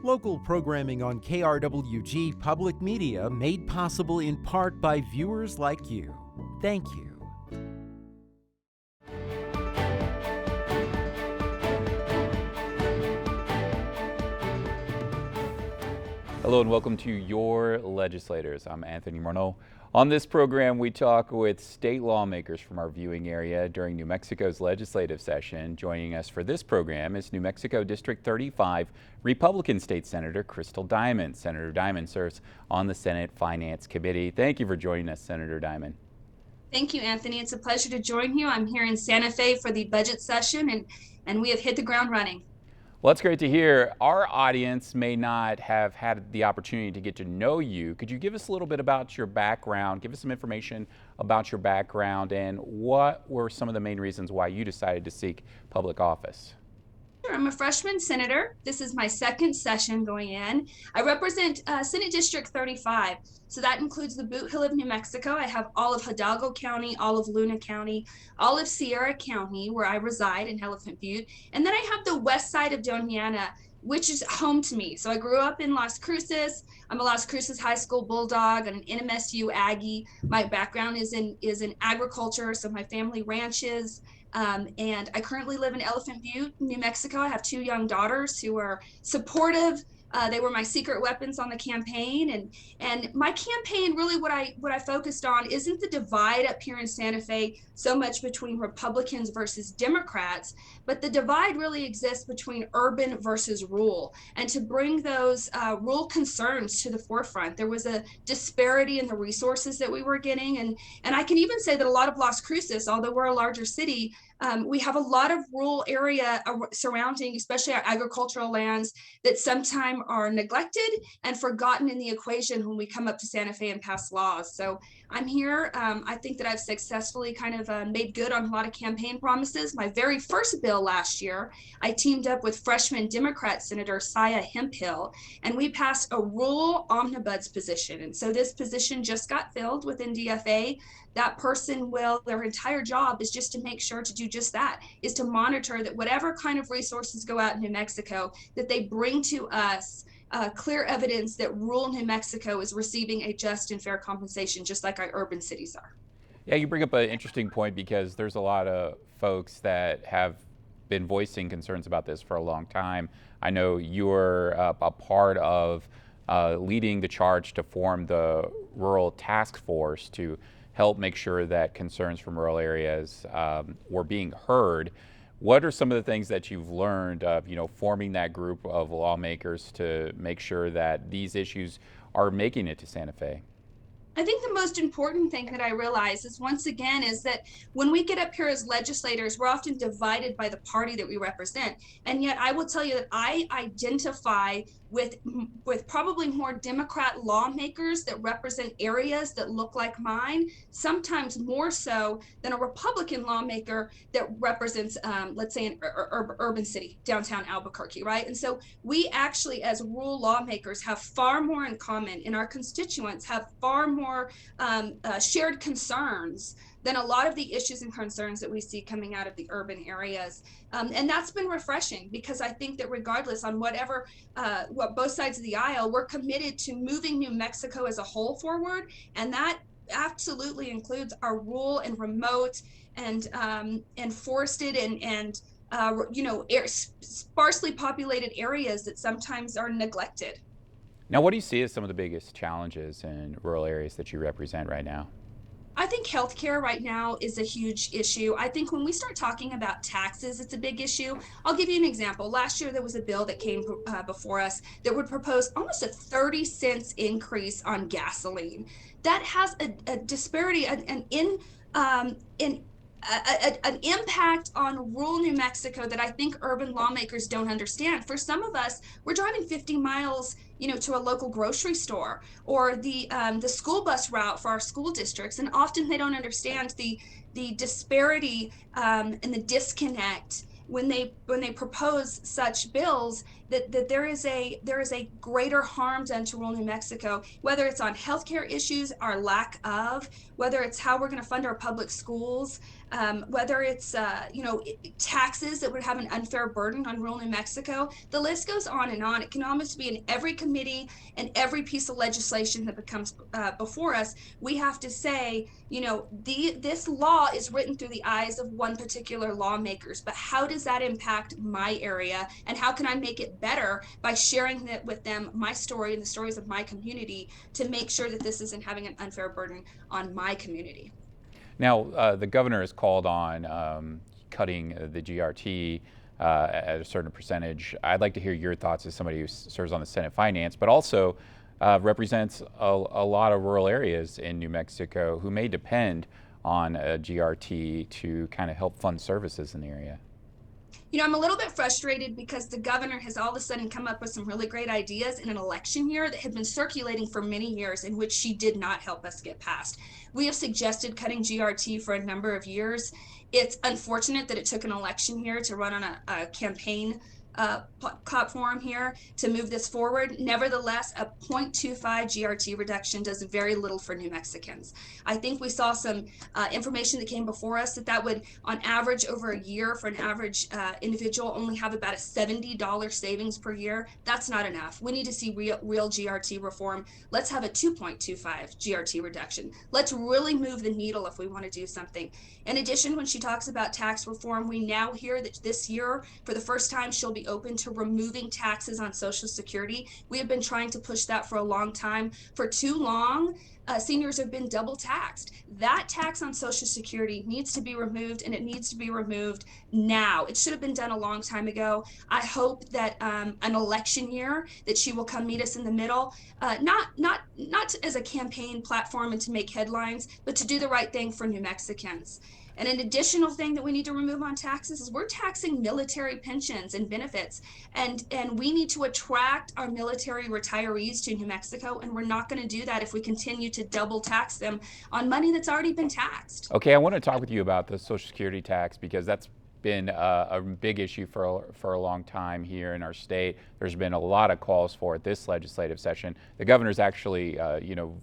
Local programming on KRWG Public Media made possible in part by viewers like you. Thank you. Hello and welcome to Your Legislators. I'm Anthony Morneau. On this program, we talk with state lawmakers from our viewing area during New Mexico's legislative session. Joining us for this program is New Mexico District 35 Republican State Senator Crystal Diamond. Senator Diamond serves on the Senate Finance Committee. Thank you for joining us, Senator Diamond. Thank you, Anthony. It's a pleasure to join you. I'm here in Santa Fe for the budget session, and we have hit the ground running. Well, that's great to hear. Our audience may not have had the opportunity to get to know you. Could you give us a little bit about your background, give us some information about your background, and what were some of the main reasons why you decided to seek public office? Sure. I'm a freshman senator. This is my second session going in. I represent Senate District 35. So that includes the Boot Hill of New Mexico. I have all of Hidalgo County, all of Luna County, all of Sierra County, where I reside in Elephant Butte. And then I have the west side of Doñana, which is home to me. So I grew up in Las Cruces. I'm a Las Cruces High School Bulldog and an NMSU Aggie. My background is in agriculture, so my family ranches. And I currently live in Elephant Butte, New Mexico. I have two young daughters who are supportive. They were my secret weapons on the campaign, and my campaign, really what I focused on isn't the divide up here in Santa Fe so much between Republicans versus Democrats, but the divide really exists between urban versus rural, and to bring those rural concerns to the forefront. There was a disparity in the resources that we were getting, and I can even say that a lot of Las Cruces, although we're a larger city, we have a lot of rural area surrounding, especially our agricultural lands, that sometimes are neglected and forgotten in the equation when we come up to Santa Fe and pass laws. So I'm here. I think that I've successfully kind of made good on a lot of campaign promises. My very first bill last year, I teamed up with freshman Democrat Senator Saya Hemphill, and we passed a rural omnibus position. And so this position just got filled within DFA. That person their entire job is just to make sure to do just that, is to monitor that whatever kind of resources go out in New Mexico, that they bring to us clear evidence that rural New Mexico is receiving a just and fair compensation, just like our urban cities are. Yeah, you bring up an interesting point because there's a lot of folks that have been voicing concerns about this for a long time. I know you're a part of leading the charge to form the Rural Task Force to help make sure that concerns from rural areas were being heard. What are some of the things that you've learned of, forming that group of lawmakers to make sure that these issues are making it to Santa Fe? I think the most important thing that I realize is, once again, is that when we get up here as legislators, we're often divided by the party that we represent. And yet I will tell you that I identify with probably more Democrat lawmakers that represent areas that look like mine, sometimes more so than a Republican lawmaker that represents, let's say, an urban city, downtown Albuquerque, right? And so we actually, as rural lawmakers, have far more in common, and our constituents have far more shared concerns than a lot of the issues and concerns that we see coming out of the urban areas. And that's been refreshing, because I think that regardless on what both sides of the aisle, we're committed to moving New Mexico as a whole forward. And that absolutely includes our rural and remote and forested and sparsely populated areas that sometimes are neglected. Now, what do you see as some of the biggest challenges in rural areas that you represent right now? I think healthcare right now is a huge issue. I think when we start talking about taxes, it's a big issue. I'll give you an example. Last year, there was a bill that came before us that would propose almost a 30 cents increase on gasoline. That has a disparity, an impact on rural New Mexico that I think urban lawmakers don't understand. For some of us, we're driving 50 miles, to a local grocery store, or the school bus route for our school districts, and often they don't understand the disparity and the disconnect when they propose such bills, that there is a greater harm done to rural New Mexico, whether it's on healthcare issues, our lack of, whether it's how we're going to fund our public schools. whether it's taxes that would have an unfair burden on rural New Mexico. The list goes on and on. It can almost be in every committee and every piece of legislation that becomes before us. We have to say, this law is written through the eyes of one particular lawmakers, but how does that impact my area, and how can I make it better by sharing that with them, my story and the stories of my community, to make sure that this isn't having an unfair burden on my community. Now, the governor has called on cutting the GRT at a certain percentage. I'd like to hear your thoughts as somebody who serves on the Senate Finance, but also represents a lot of rural areas in New Mexico who may depend on a GRT to kind of help fund services in the area. I'm a little bit frustrated because the governor has all of a sudden come up with some really great ideas in an election year that had been circulating for many years, in which she did not help us get passed. We have suggested cutting GRT for a number of years. It's unfortunate that it took an election year to run on a campaign platform here to move this forward. Nevertheless, a 0.25 GRT reduction does very little for New Mexicans. I think we saw some information that came before us that would, on average, over a year for an average individual, only have about a $70 savings per year. That's not enough. We need to see real GRT reform. Let's have a 2.25 GRT reduction. Let's really move the needle if we want to do something. In addition, when she talks about tax reform, we now hear that this year, for the first time, she'll be open to removing taxes on Social Security. We have been trying to push that for a long time. For too long, seniors have been double taxed. That tax on Social Security needs to be removed, and it needs to be removed now. It should have been done a long time ago. I hope that an election year that she will come meet us in the middle, not as a campaign platform and to make headlines, but to do the right thing for New Mexicans. And an additional thing that we need to remove on taxes is we're taxing military pensions and benefits. And we need to attract our military retirees to New Mexico. And we're not going to do that if we continue to double tax them on money that's already been taxed. Okay, I want to talk with you about the Social Security tax, because that's been a big issue for a long time here in our state. There's been a lot of calls for it this legislative session. The governor's actually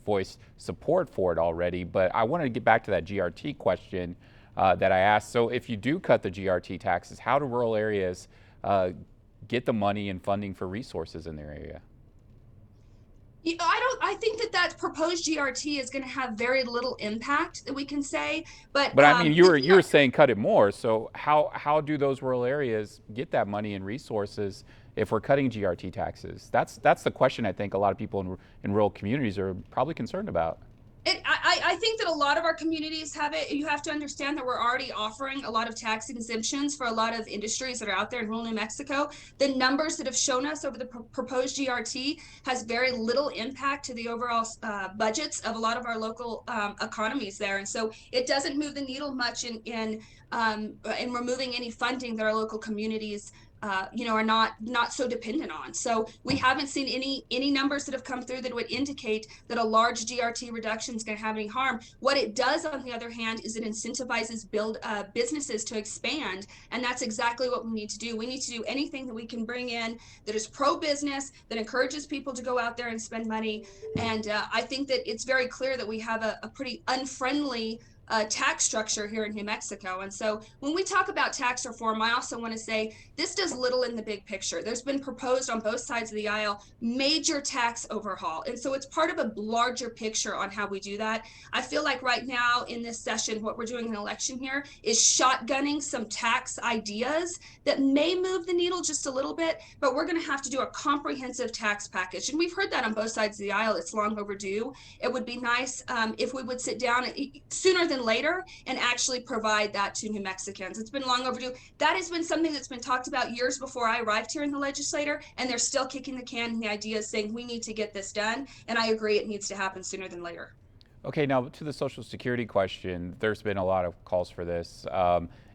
voiced support for it already, but I wanted to get back to that GRT question that I asked. So if you do cut the GRT taxes, how do rural areas get the money and funding for resources in their area? I think that proposed GRT is going to have very little impact, that we can say. But I mean, you were saying cut it more. So how do those rural areas get that money and resources if we're cutting GRT taxes? That's the question I think a lot of people in rural communities are probably concerned about. I think that a lot of our communities have it. You have to understand that we're already offering a lot of tax exemptions for a lot of industries that are out there in rural New Mexico. The numbers that have shown us over the proposed GRT has very little impact to the overall budgets of a lot of our local economies there. And so it doesn't move the needle much in removing any funding that our local communities are not so dependent on. So we haven't seen any numbers that have come through that would indicate that a large GRT reduction is going to have any harm. What it does, on the other hand, is it incentivizes businesses to expand, and that's exactly what we need to do. We need to do anything that we can bring in that is pro-business, that encourages people to go out there and spend money. And I think that it's very clear that we have a pretty unfriendly tax structure here in New Mexico. And so when we talk about tax reform, I also want to say this does little in the big picture. There's been proposed on both sides of the aisle major tax overhaul. And so it's part of a larger picture on how we do that. I feel like right now in this session, what we're doing in election here is shotgunning some tax ideas that may move the needle just a little bit, but we're going to have to do a comprehensive tax package. And we've heard that on both sides of the aisle. It's long overdue. It would be nice if we would sit down sooner than later and actually provide that to New Mexicans. It's been long overdue. That has been something that's been talked about years before I arrived here in the legislature, and they're still kicking the can, and the idea is saying we need to get this done, and I agree it needs to happen sooner than later. Okay, now to the Social Security question, there's been a lot of calls for this.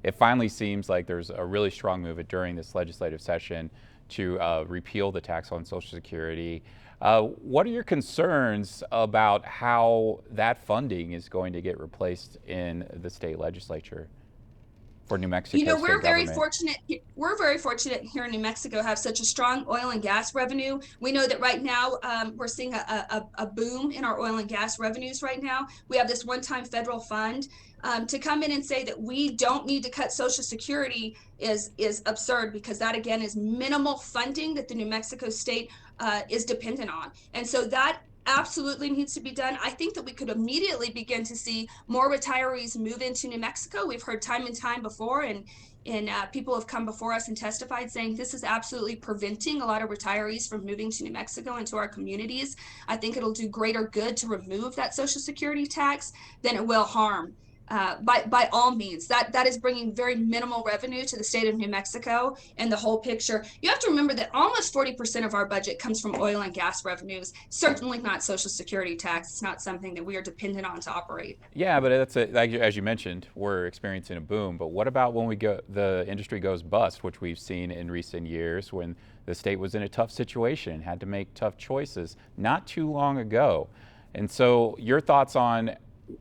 It finally seems like there's a really strong movement during this legislative session to repeal the tax on Social Security. What are your concerns about how that funding is going to get replaced in the state legislature for New Mexico We're state very government? fortunate. We're very fortunate here in New Mexico have such a strong oil and gas revenue. We know that right now we're seeing a boom in our oil and gas revenues right now. We have this one-time federal fund. To come in and say that we don't need to cut Social Security is absurd, because that again is minimal funding that the New Mexico state is dependent on. And so that absolutely needs to be done. I think that we could immediately begin to see more retirees move into New Mexico. We've heard time and time before, and people have come before us and testified saying this is absolutely preventing a lot of retirees from moving to New Mexico into our communities. I think it'll do greater good to remove that Social Security tax than it will harm. By all means, that is bringing very minimal revenue to the state of New Mexico and the whole picture. You have to remember that almost 40% of our budget comes from oil and gas revenues. Certainly not Social Security tax. It's not something that we are dependent on to operate. Yeah, but like, as you mentioned, we're experiencing a boom. But what about when the industry goes bust, which we've seen in recent years when the state was in a tough situation, had to make tough choices not too long ago. And so your thoughts on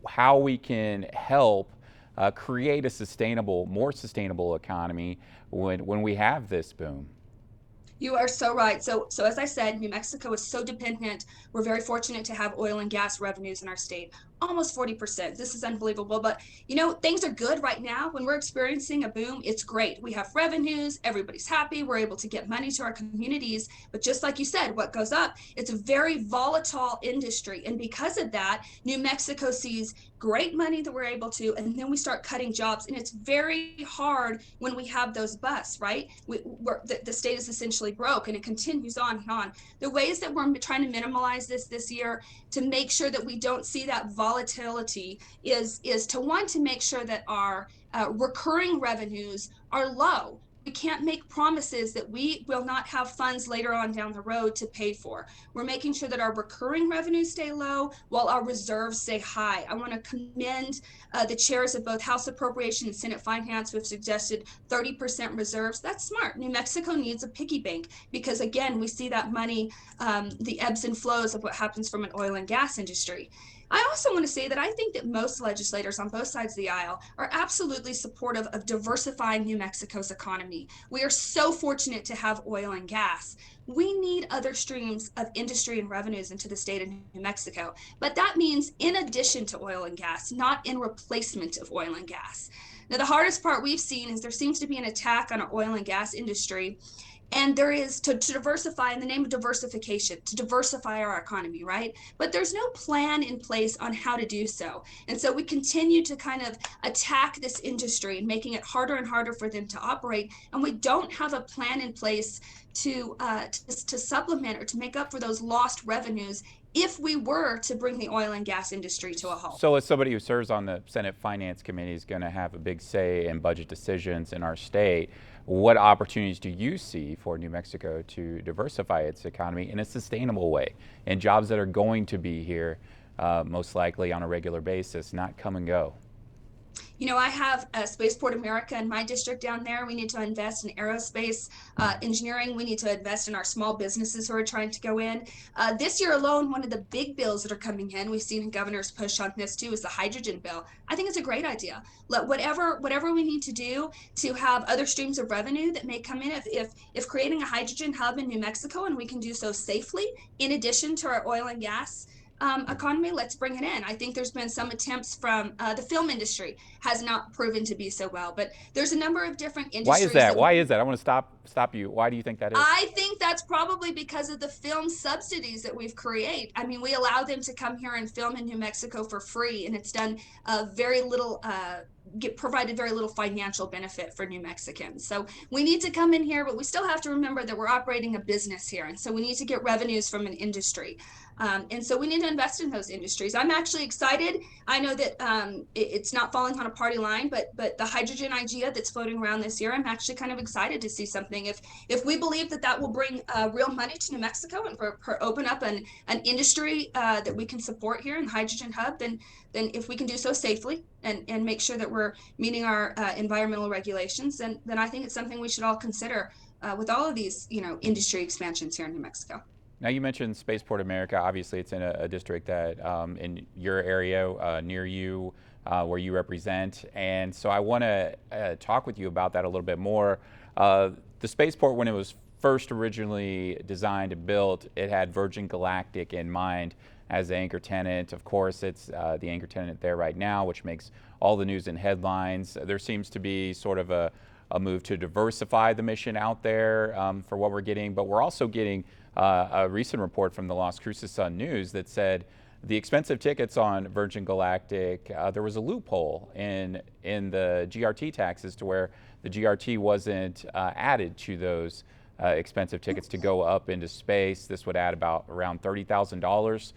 how we can help create a more sustainable economy when we have this boom? You are so right. So as I said, New Mexico is so dependent. We're very fortunate to have oil and gas revenues in our state, almost 40%. This is unbelievable. But things are good right now. When we're experiencing a boom, it's great. We have revenues, everybody's happy, we're able to get money to our communities. But just like you said, what goes up, it's a very volatile industry. And because of that, New Mexico sees great money that we're able to, and then we start cutting jobs. And it's very hard when we have those busts, right? The state is essentially broke, and it continues on and on. The ways that we're trying to minimize this year to make sure that we don't see that volatility is to make sure that our recurring revenues are low. We can't make promises that we will not have funds later on down the road to pay for. We're making sure that our recurring revenues stay low while our reserves stay high. I want to commend the chairs of both House Appropriation and Senate Finance who have suggested 30% reserves. That's smart. New Mexico needs a piggy bank because, again, we see that money, the ebbs and flows of what happens from an oil and gas industry. I also want to say that I think that most legislators on both sides of the aisle are absolutely supportive of diversifying New Mexico's economy. We are so fortunate to have oil and gas. We need other streams of industry and revenues into the state of New Mexico, but that means in addition to oil and gas, not in replacement of oil and gas. Now, the hardest part we've seen is there seems to be an attack on our oil and gas industry. And there is to diversify in the name of diversification, to diversify our economy, right? But there's no plan in place on how to do so. And so we continue to kind of attack this industry, making it harder and harder for them to operate. And we don't have a plan in place to supplement or to make up for those lost revenues if we were to bring the oil and gas industry to a halt. So as somebody who serves on the Senate Finance Committee is going to have a big say in budget decisions in our state, what opportunities do you see for New Mexico to diversify its economy in a sustainable way, and jobs that are going to be here most likely on a regular basis, not come and go? I have Spaceport America in my district down there. We need to invest in aerospace engineering. We need to invest in our small businesses who are trying to go in. This year alone, one of the big bills that are coming in, we've seen the governor's push on this too, is the hydrogen bill. I think it's a great idea. Let whatever we need to do to have other streams of revenue that may come in. If creating a hydrogen hub in New Mexico, and we can do so safely, in addition to our oil and gas economy, let's bring it in. I think there's been some attempts from the film industry has not proven to be so well, but there's a number of different industries. Why is that? I want to stop you. Why do you think that is? I think that's probably because of the film subsidies that we've created. I mean, we allow them to come here and film in New Mexico for free, and it's done very little provided very little financial benefit for New Mexicans. So we need to come in here, but we still have to remember that we're operating a business here. And so we need to get revenues from an industry. And so we need to invest in those industries. I'm actually excited. I know that it's not falling on a party line, but the hydrogen idea that's floating around this year, I'm actually kind of excited to see something. If we believe that will bring real money to New Mexico and for open up an industry that we can support here in the hydrogen hub, then if we can do so safely and make sure that we're meeting our environmental regulations, then I think it's something we should all consider with all of these, industry expansions here in New Mexico. Now, you mentioned Spaceport America. Obviously, it's in a district that in your area near you, where you represent. And so I want to talk with you about that a little bit more. The spaceport, when it was first originally designed and built, it had Virgin Galactic in mind as the anchor tenant. Of course, it's the anchor tenant there right now, which makes all the news and headlines. There seems to be sort of a move to diversify the mission out there for what we're getting, but we're also getting a recent report from the Las Cruces Sun News that said the expensive tickets on Virgin Galactic, there was a loophole in the GRT taxes to where the GRT wasn't added to those expensive tickets to go up into space. This would add around $30,000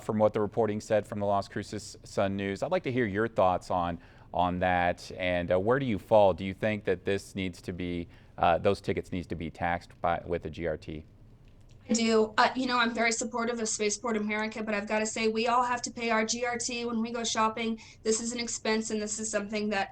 from what the reporting said from the Las Cruces Sun News. I'd like to hear your thoughts on that, and where do you fall? Do you think that this needs to be, those tickets needs to be taxed with the GRT? I do. I'm very supportive of Spaceport America, but I've got to say we all have to pay our GRT when we go shopping. This is an expense, and this is something that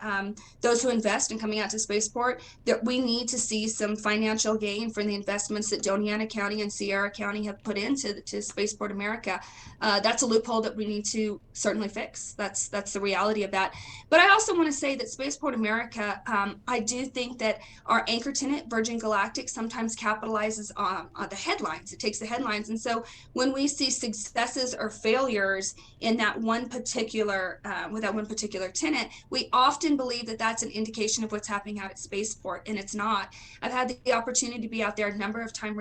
those who invest in coming out to Spaceport, that we need to see some financial gain from the investments that Doñana County and Sierra County have put into Spaceport America. That's a loophole that we need to certainly fix. That's the reality of that. But I also want to say that Spaceport America, I do think that our anchor tenant, Virgin Galactic, sometimes capitalizes on the headlines. It takes the headlines. And so when we see successes or failures in that one particular, with that one particular tenant, we often believe that that's an indication of what's happening out at Spaceport, and it's not. I've had the opportunity to be out there a number of times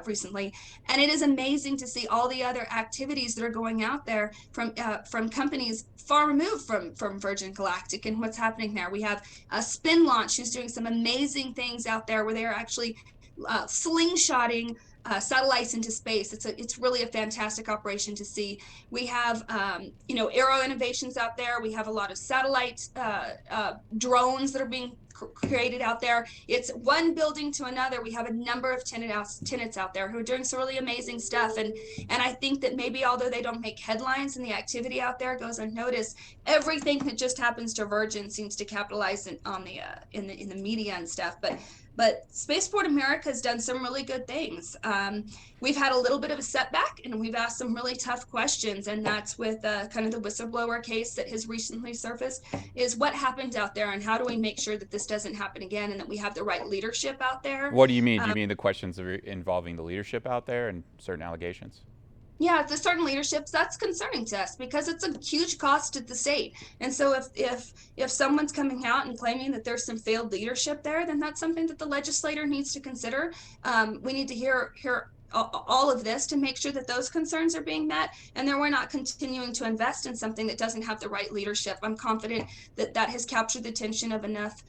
recently, and it is amazing to see all the other activities that are going out there from companies far removed from Virgin Galactic and what's happening there. We have a Spin Launch who's doing some amazing things out there where they are actually slingshotting satellites into space. It's really a fantastic operation to see. We have Aero Innovations out there. We have a lot of satellite drones that are being created out there. It's one building to another. We have a number of tenants out there who are doing some really amazing stuff, and I think that maybe although they don't make headlines and the activity out there goes unnoticed, everything that just happens to Virgin seems to capitalize on the in the media and stuff. But Spaceport America has done some really good things. We've had a little bit of a setback, and we've asked some really tough questions, and that's with kind of the whistleblower case that has recently surfaced, is what happened out there, and how do we make sure that this doesn't happen again, and that we have the right leadership out there. What do you mean? Do you mean the questions involving the leadership out there and certain allegations? Yeah, the certain leaderships, that's concerning to us because it's a huge cost to the state. And so if someone's coming out and claiming that there's some failed leadership there, then that's something that the legislator needs to consider. We need to hear all of this to make sure that those concerns are being met, and then we're not continuing to invest in something that doesn't have the right leadership. I'm confident that that has captured the attention of enough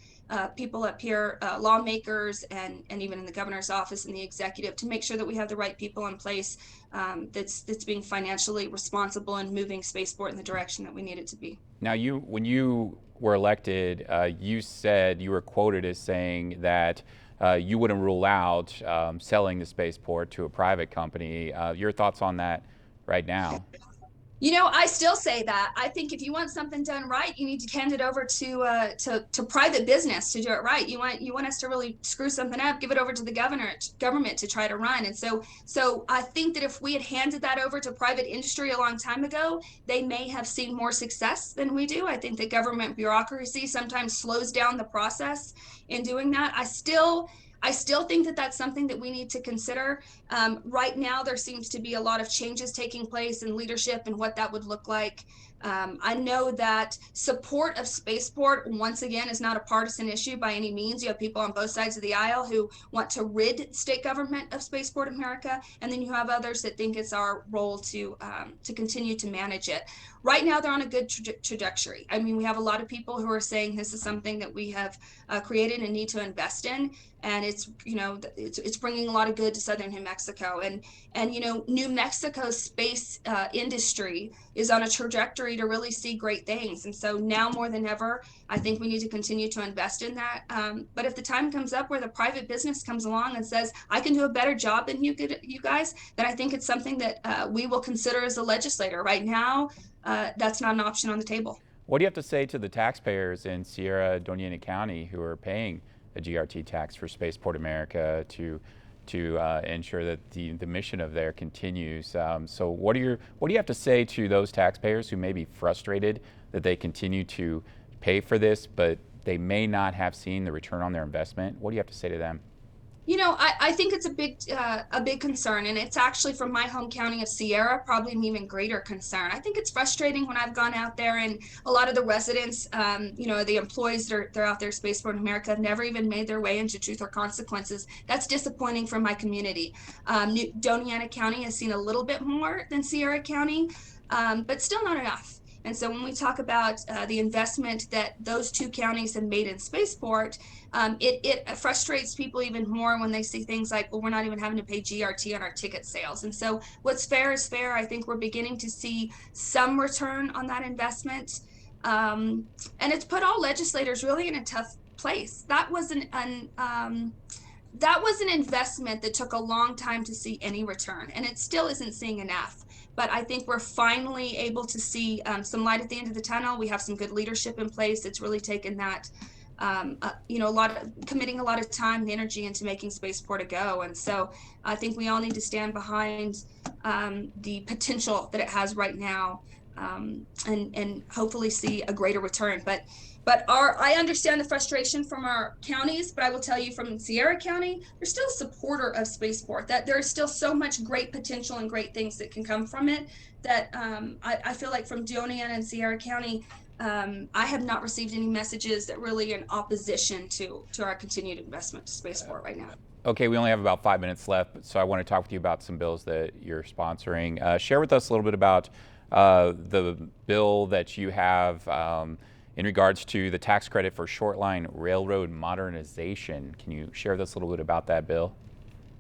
people up here, lawmakers, and even in the governor's office and the executive, to make sure that we have the right people in place that's being financially responsible and moving Spaceport in the direction that we need it to be. Now, when you were elected, you said, you were quoted as saying that you wouldn't rule out selling the spaceport to a private company. Your thoughts on that right now? I still say that. I think if you want something done right, you need to hand it over to private business to do it right. You want us to really screw something up, give it over to the government to try to run. And so I think that if we had handed that over to private industry a long time ago, they may have seen more success than we do. I think that government bureaucracy sometimes slows down the process in doing that. I still think that that's something that we need to consider. Right now, there seems to be a lot of changes taking place in leadership and what that would look like. I know that support of Spaceport, once again, is not a partisan issue by any means. You have people on both sides of the aisle who want to rid state government of Spaceport America, and then you have others that think it's our role to continue to manage it. Right now, they're on a good trajectory. I mean, we have a lot of people who are saying this is something that we have created and need to invest in, and it's bringing a lot of good to southern New Mexico, and New Mexico's space industry is on a trajectory to really see great things. And so now more than ever, I think we need to continue to invest in that. But if the time comes up where the private business comes along and says, I can do a better job than you guys, then I think it's something that we will consider as a legislator. Right now, that's not an option on the table. What do you have to say to the taxpayers in Sierra Doñana County who are paying a GRT tax for Spaceport America to ensure that the mission of there continues? So what do you have to say to those taxpayers who may be frustrated that they continue to pay for this, but they may not have seen the return on their investment? What do you have to say to them? I think it's a big concern, and it's actually from my home county of Sierra, probably an even greater concern. I think it's frustrating when I've gone out there, and a lot of the residents, the employees they're out there, Spaceport America, have never even made their way into Truth or Consequences. That's disappointing for my community. Doñana County has seen a little bit more than Sierra County, but still not enough. And so when we talk about the investment that those two counties have made in Spaceport, it frustrates people even more when they see things like, well, we're not even having to pay GRT on our ticket sales. And so what's fair is fair. I think we're beginning to see some return on that investment. And it's put all legislators really in a tough place. That was an investment that took a long time to see any return, and it still isn't seeing enough. But I think we're finally able to see some light at the end of the tunnel. We have some good leadership in place. It's really taken that, committing a lot of time and energy into making Spaceport a go. And so I think we all need to stand behind the potential that it has right now, and hopefully see a greater return. But I understand the frustration from our counties, but I will tell you from Sierra County, they're still a supporter of Spaceport, that there is still so much great potential and great things that can come from it, that I feel like from Doñana and Sierra County, I have not received any messages that really are in opposition to our continued investment to Spaceport right now. Okay, we only have about 5 minutes left, so I want to talk with you about some bills that you're sponsoring. Share with us a little bit about the bill that you have in regards to the tax credit for short-line railroad modernization. Can you share with us a little bit about that bill?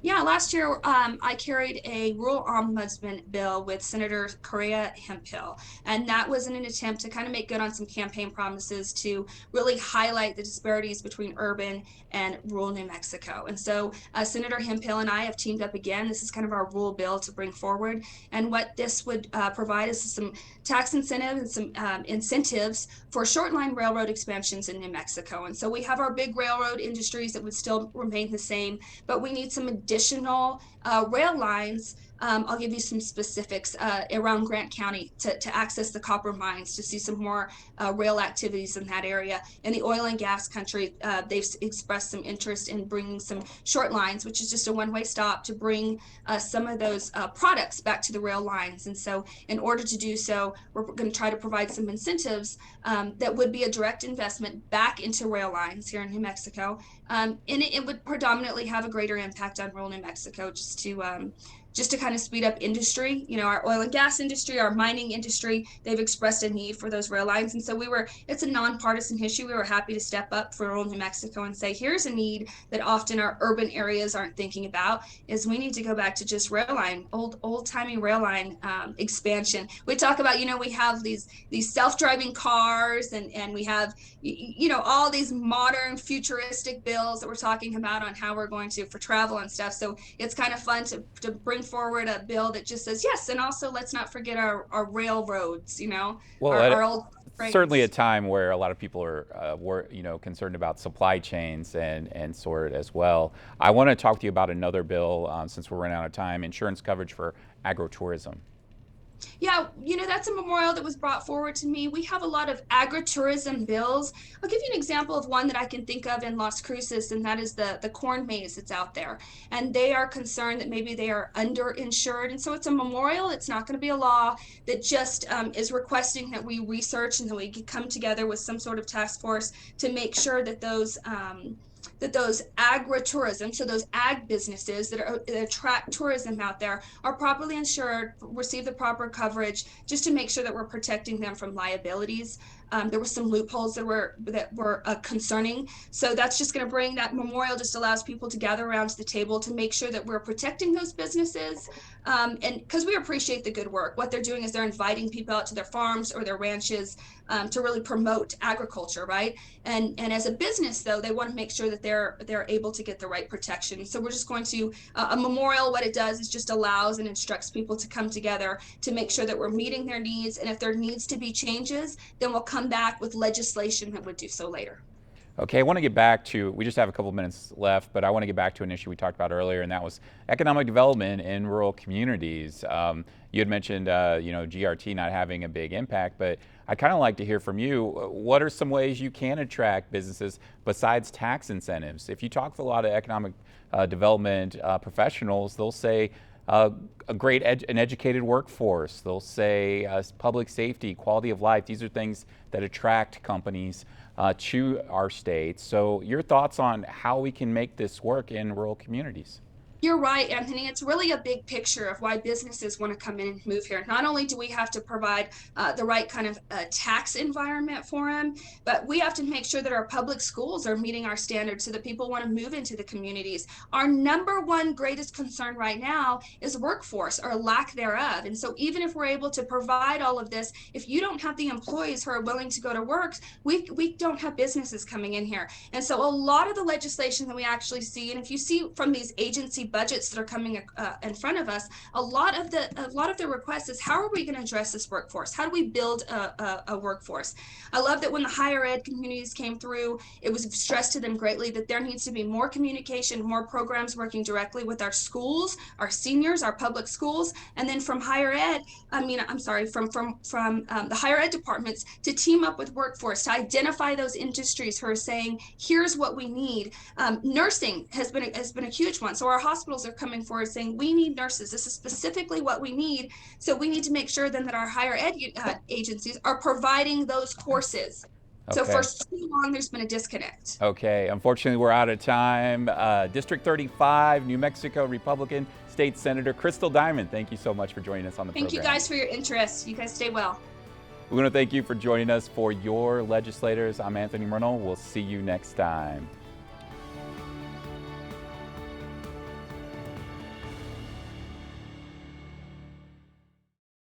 Yeah, last year I carried a rural ombudsman bill with Senator Correa Hemphill, and that was in an attempt to kind of make good on some campaign promises to really highlight the disparities between urban and rural New Mexico. And so Senator Hemphill and I have teamed up again. This is kind of our rural bill to bring forward, and what this would provide is some tax incentives and some incentives for short line railroad expansions in New Mexico. And so we have our big railroad industries that would still remain the same, but we need some additional rail lines. I'll give you some specifics around Grant County to access the copper mines, to see some more rail activities in that area. In the oil and gas country, they've expressed some interest in bringing some short lines, which is just a one-way stop, to bring some of those products back to the rail lines. And so in order to do so, we're going to try to provide some incentives that would be a direct investment back into rail lines here in New Mexico. And it would predominantly have a greater impact on rural New Mexico, just to kind of speed up industry. Our oil and gas industry, our mining industry, they've expressed a need for those rail lines. And so it's a nonpartisan issue. We were happy to step up for rural New Mexico and say, here's a need that often our urban areas aren't thinking about, is we need to go back to just rail line, old-timey rail line expansion. We talk about, we have these self-driving cars, and we have, all these modern futuristic bills that we're talking about on how we're going to, for travel and stuff. So it's kind of fun to bring forward a bill that just says yes, and also let's not forget our railroads. Well, our old trains. Certainly a time where a lot of people were concerned about supply chains and sort as well. I want to talk to you about another bill since we're running out of time: insurance coverage for agritourism. Yeah, that's a memorial that was brought forward to me. We have a lot of agritourism bills. I'll give you an example of one that I can think of in Las Cruces, and that is the corn maze that's out there. And they are concerned that maybe they are underinsured. And so it's a memorial. It's not going to be a law that just is requesting that we research and that we come together with some sort of task force to make sure that those agritourism, so those ag businesses that attract tourism out there, are properly insured, receive the proper coverage, just to make sure that we're protecting them from liabilities. There were some loopholes that were concerning. So that's just going to bring that memorial, just allows people to gather around to the table to make sure that we're protecting those businesses. And because we appreciate the good work. What they're doing is they're inviting people out to their farms or their ranches to really promote agriculture, right? And as a business, though, they want to make sure that they're able to get the right protection. So we're just going to, a memorial, what it does is just allows and instructs people to come together to make sure that we're meeting their needs. And if there needs to be changes, then we'll come back with legislation that would do so later. Okay, I want to get back to, we just have a couple minutes left, but I want to get back to an issue we talked about earlier, and that was economic development in rural communities. You had mentioned, GRT not having a big impact, but I'd kind of like to hear from you. What are some ways you can attract businesses besides tax incentives? If you talk with a lot of economic development professionals, they'll say a great an educated workforce. They'll say public safety, quality of life. These are things that attract companies to our state. So your thoughts on how we can make this work in rural communities? You're right, Anthony. It's really a big picture of why businesses want to come in and move here. Not only do we have to provide the right kind of tax environment for them, but we have to make sure that our public schools are meeting our standards so that people want to move into the communities. Our number one greatest concern right now is workforce or lack thereof. And so even if we're able to provide all of this, if you don't have the employees who are willing to go to work, we don't have businesses coming in here. And so a lot of the legislation that we actually see, and if you see from these agency budgets that are coming in front of us, a lot of the requests is, how are we going to address this workforce? How do we build a workforce? I love that when the higher ed communities came through, it was stressed to them greatly that there needs to be more communication, more programs working directly with our schools, our seniors, our public schools, and then from higher ed, from the higher ed departments to team up with workforce to identify those industries who are saying, here's what we need. Nursing has been a huge one. So our hospitals are coming forward saying, we need nurses. This is specifically what we need. So we need to make sure then that our higher ed agencies are providing those courses. So for too long, there's been a disconnect. Okay, unfortunately, we're out of time. District 35, New Mexico Republican State Senator Crystal Diamond, thank you so much for joining us on the program. Thank you guys for your interest. You guys stay well. We want to thank you for joining us for Your Legislators. I'm Anthony Murnell. We'll see you next time.